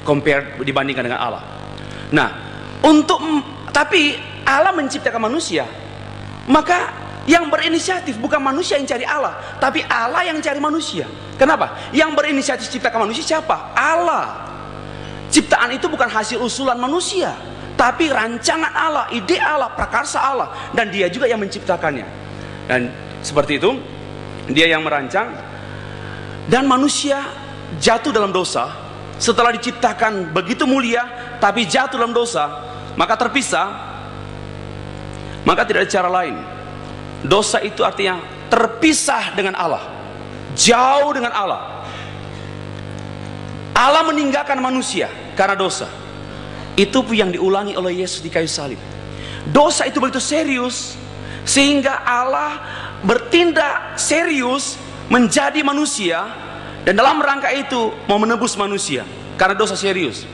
compare dibandingkan dengan Allah. Nah, tapi Allah menciptakan manusia, maka yang berinisiatif bukan manusia yang cari Allah, tapi Allah yang cari manusia. Kenapa? Yang berinisiatif ciptakan manusia siapa? Allah. Ciptaan itu bukan hasil usulan manusia, tapi rancangan Allah, ide Allah, prakarsa Allah, dan Dia juga yang menciptakannya. Dan seperti itu, Dia yang merancang. Dan manusia jatuh dalam dosa. Setelah diciptakan begitu mulia, tapi jatuh dalam dosa, maka terpisah. Maka tidak ada cara lain. Dosa itu artinya terpisah dengan Allah, jauh dengan Allah. Allah meninggalkan manusia karena dosa. Itu yang diulangi oleh Yesus di kayu salib. Dosa itu begitu serius sehingga Allah bertindak serius menjadi manusia, dan dalam rangka itu mau menebus manusia karena dosa serius.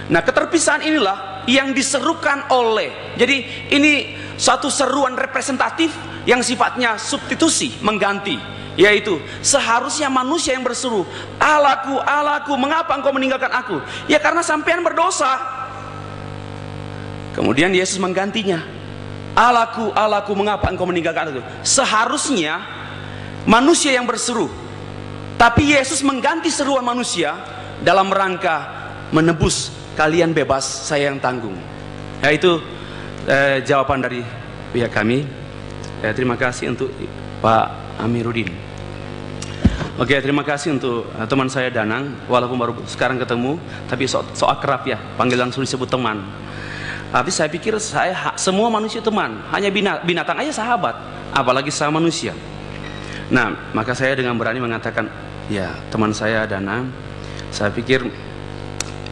Nah, keterpisahan inilah yang diserukan oleh, jadi ini satu seruan representatif yang sifatnya substitusi, mengganti, yaitu seharusnya manusia yang berseru, Allahku, Allahku, mengapa engkau meninggalkan aku? Ya karena sampean berdosa. Kemudian Yesus menggantinya, Allahku, Allahku, mengapa engkau meninggalkan aku? Seharusnya manusia yang berseru, tapi Yesus mengganti seruan manusia dalam rangka menebus. Kalian bebas, saya yang tanggung. Ya, itu jawaban dari pihak kami. Terima kasih untuk Pak Amiruddin. Oke, terima kasih untuk teman saya Danang. Walaupun baru sekarang ketemu, tapi so akrab ya, panggil langsung disebut teman. Tapi saya pikir semua manusia teman, hanya binatang aja sahabat, apalagi sama manusia. Nah, maka saya dengan berani mengatakan, ya teman saya Danang, saya pikir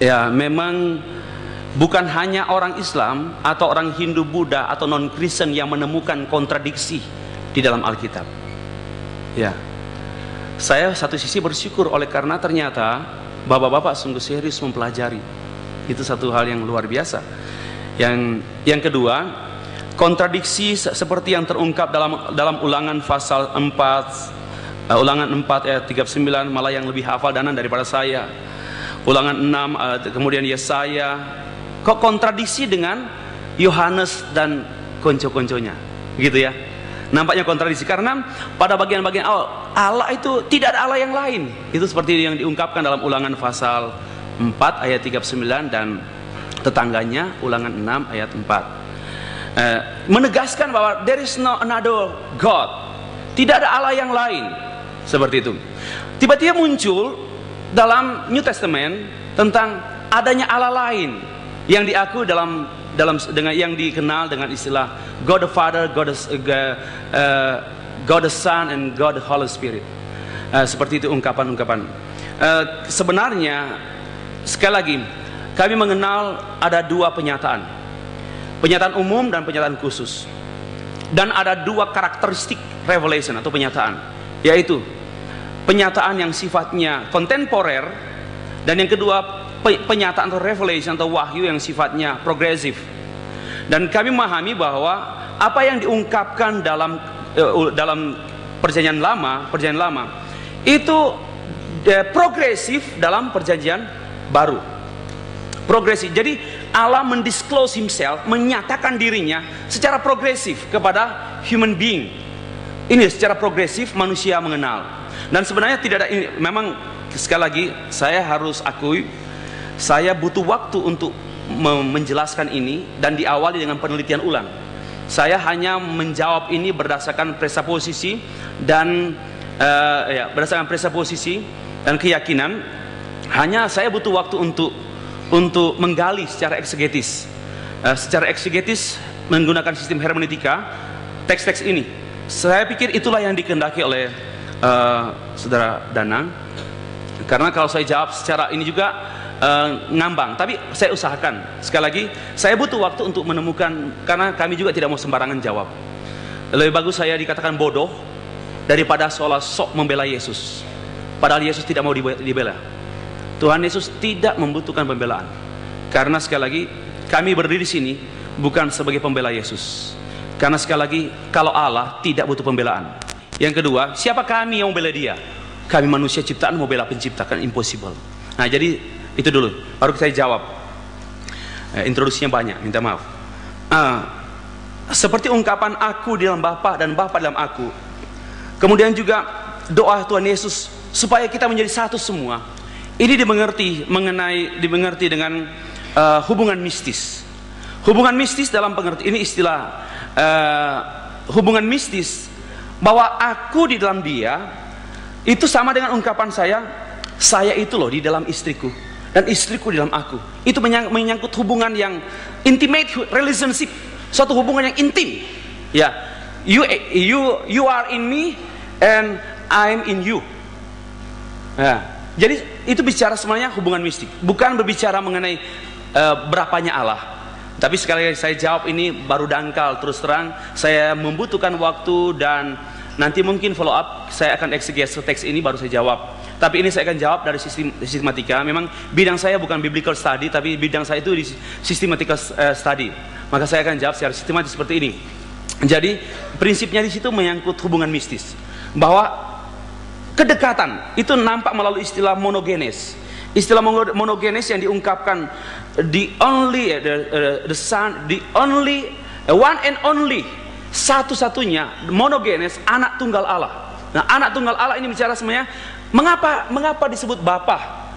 ya memang bukan hanya orang Islam atau orang Hindu, Buddha atau non-Kristen yang menemukan kontradiksi di dalam Alkitab. Ya, saya satu sisi bersyukur oleh karena ternyata bapak-bapak sungguh serius mempelajari. Itu satu hal yang luar biasa. Yang kedua, kontradiksi seperti yang terungkap dalam Ulangan pasal 4, Ulangan 4 ayat 39, malah yang lebih hafal Danan daripada saya. Ulangan 6, kemudian Yesaya, kok kontradiksi dengan Yohanes dan konco-konconya, gitu ya. Nampaknya kontradiksi karena pada bagian-bagian awal Allah itu tidak ada Allah yang lain. Itu seperti yang diungkapkan dalam Ulangan pasal 4 ayat 39 dan tetangganya Ulangan 6 ayat 4. Menegaskan bahwa there is no another God. Tidak ada Allah yang lain. Seperti itu. Tiba-tiba muncul dalam New Testament tentang adanya Allah lain yang diakui dengan yang dikenal dengan istilah God the Father, God the Son, and God the Holy Spirit. Seperti itu ungkapan-ungkapan. Sebenarnya sekali lagi kami mengenal ada dua penyataan, penyataan umum dan penyataan khusus, dan ada dua karakteristik revelation atau penyataan, yaitu penyataan yang sifatnya kontemporer, dan yang kedua penyataan atau revelation atau wahyu yang sifatnya progresif. Dan kami memahami bahwa apa yang diungkapkan dalam perjanjian lama itu progresif dalam perjanjian baru. Progresif. Jadi Allah mendisclose himself, menyatakan dirinya secara progresif kepada human being. Ini secara progresif manusia mengenal. Dan sebenarnya tidak ada ini, memang sekali lagi saya harus akui saya butuh waktu untuk menjelaskan ini dan diawali dengan penelitian ulang. Saya hanya menjawab ini berdasarkan presuposisi dan berdasarkan presuposisi dan keyakinan. Hanya saya butuh waktu untuk menggali secara eksegetis. Secara eksegetis menggunakan sistem hermeneutika teks-teks ini. Saya pikir itulah yang dikehendaki oleh Saudara Danang. Karena kalau saya jawab secara ini juga ngambang, tapi saya usahakan. Sekali lagi, saya butuh waktu untuk menemukan, karena kami juga tidak mau sembarangan jawab. Lebih bagus saya dikatakan bodoh daripada seolah sok membela Yesus, padahal Yesus tidak mau dibela. Tuhan Yesus tidak membutuhkan pembelaan. Karena sekali lagi, kami berdiri di sini bukan sebagai pembela Yesus. Karena sekali lagi, kalau Allah tidak butuh pembelaan. Yang kedua, siapa kami yang membela dia? Kami manusia ciptaan mau bela pencipta, kan impossible. Nah, jadi Itu dulu, baru saya jawab. Introduksinya banyak, minta maaf. Seperti ungkapan aku di dalam Bapa dan Bapa dalam aku. Kemudian juga doa Tuhan Yesus supaya kita menjadi satu semua. Ini dimengerti dengan hubungan mistis. Hubungan mistis dalam pengertian ini istilah hubungan mistis, bahwa aku di dalam dia itu sama dengan ungkapan saya itu loh di dalam istriku dan istriku di dalam aku. Itu menyangkut hubungan yang intimate relationship, suatu hubungan yang intim. Ya, you are in me and I'm in you. Ya, jadi itu bicara sebenarnya hubungan mistik, bukan berbicara mengenai berapanya Allah. Tapi sekali lagi saya jawab ini baru dangkal, terus terang saya membutuhkan waktu dan nanti mungkin follow up saya akan eksegese teks ini baru saya jawab. Tapi ini saya akan jawab dari sistematika. Memang bidang saya bukan biblical study, tapi bidang saya itu di systematical study. Maka saya akan jawab secara sistematis seperti ini. Jadi prinsipnya di situ menyangkut hubungan mistis, bahwa kedekatan itu nampak melalui istilah monogenes. Istilah monogenes yang diungkapkan the only the son, the only one and only, satu-satunya monogenes, anak tunggal Allah. Nah, anak tunggal Allah ini bicara sebenarnya mengapa disebut Bapa?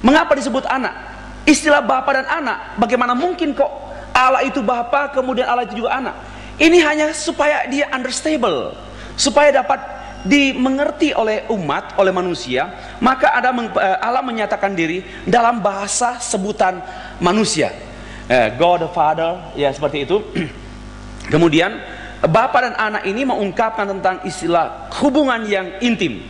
Mengapa disebut anak? Istilah Bapa dan anak, bagaimana mungkin kok Allah itu Bapa kemudian Allah itu juga anak? Ini hanya supaya dia understandable, supaya dapat dimengerti oleh umat, oleh manusia. Maka Allah menyatakan diri dalam bahasa sebutan manusia, God the Father, ya seperti itu. Kemudian Bapa dan anak ini mengungkapkan tentang istilah hubungan yang intim.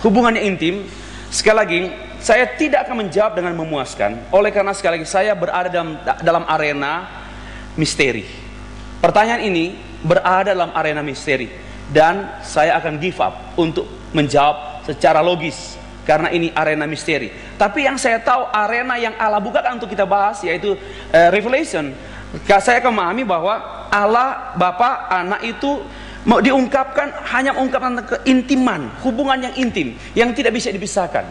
Hubungan yang intim, sekali lagi saya tidak akan menjawab dengan memuaskan, oleh karena sekali lagi saya berada dalam arena misteri. Pertanyaan ini berada dalam arena misteri, dan saya akan give up untuk menjawab secara logis karena ini arena misteri. Tapi yang saya tahu arena yang Allah bukakan untuk kita bahas yaitu Revelation. Saya akan memahami bahwa Allah Bapa Anak itu diungkapkan hanya mengungkapkan keintiman, hubungan yang intim yang tidak bisa dipisahkan.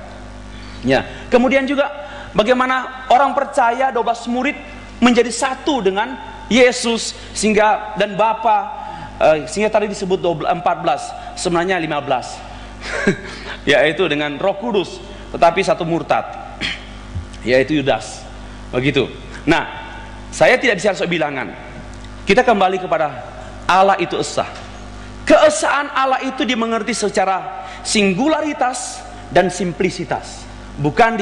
Ya. Kemudian juga bagaimana orang percaya 12 murid menjadi satu dengan Yesus sehingga dan Bapa. Sehingga tadi disebut 14, sebenarnya 15. Yaitu dengan Roh Kudus, tetapi satu murtad, yaitu Yudas. Begitu. Nah, saya tidak bisa sok bilangan. Kita kembali kepada Allah itu esa. Keesaan Allah itu dimengerti secara singularitas dan simplisitas, bukan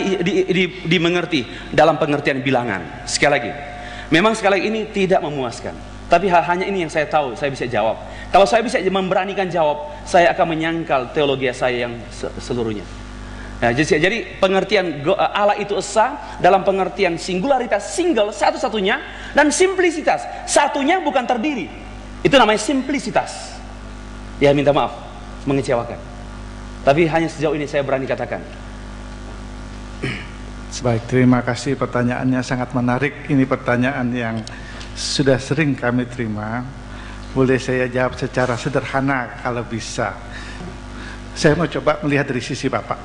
dimengerti dalam pengertian bilangan. Sekali lagi, memang sekali lagi ini tidak memuaskan. Tapi hanya ini yang saya tahu, saya bisa jawab. Kalau saya bisa memberanikan jawab, saya akan menyangkal teologi saya yang seluruhnya. Nah, jadi pengertian Allah itu esa dalam pengertian singularitas, single, satu-satunya, dan simplisitas, satunya bukan terdiri. Itu namanya simplisitas. Ya, minta maaf, mengecewakan. Tapi hanya sejauh ini saya berani katakan. Baik, terima kasih, pertanyaannya sangat menarik. Ini pertanyaan yang sudah sering kami terima. Boleh saya jawab secara sederhana kalau bisa. Saya mau coba melihat dari sisi Bapak.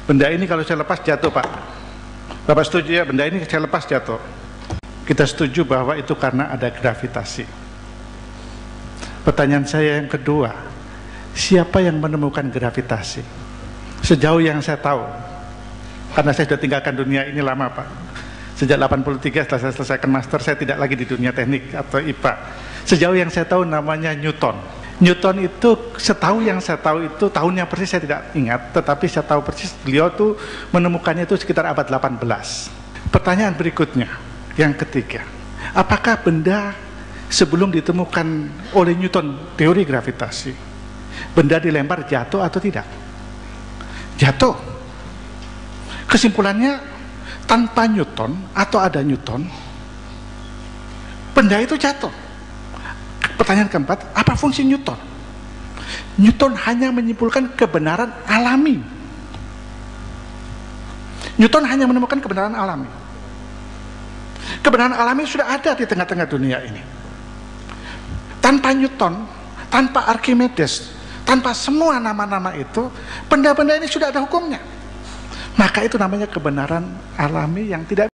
Benda ini kalau saya lepas jatuh, Pak. Bapak setuju ya, benda ini saya lepas jatuh. Kita setuju bahwa itu karena ada gravitasi. Pertanyaan saya yang kedua, siapa yang menemukan gravitasi? Sejauh yang saya tahu, karena saya sudah tinggalkan dunia ini lama, Pak. Sejak 83 setelah saya selesaikan master, saya tidak lagi di dunia teknik atau IPA. Sejauh yang saya tahu namanya Newton. Newton itu, setahu yang saya tahu itu, tahunnya persis saya tidak ingat, tetapi saya tahu persis beliau tuh menemukannya itu sekitar abad 18. Pertanyaan berikutnya, yang ketiga, apakah benda sebelum ditemukan oleh Newton teori gravitasi, benda dilempar jatuh atau tidak? Jatuh. Kesimpulannya, tanpa Newton atau ada Newton, benda itu jatuh. Pertanyaan keempat, apa fungsi Newton? Newton hanya menyimpulkan kebenaran alami. Newton hanya menemukan kebenaran alami. Kebenaran alami sudah ada di tengah-tengah dunia ini. Tanpa Newton, tanpa Archimedes, tanpa semua nama-nama itu, benda-benda ini sudah ada hukumnya. Maka itu namanya kebenaran alami yang tidak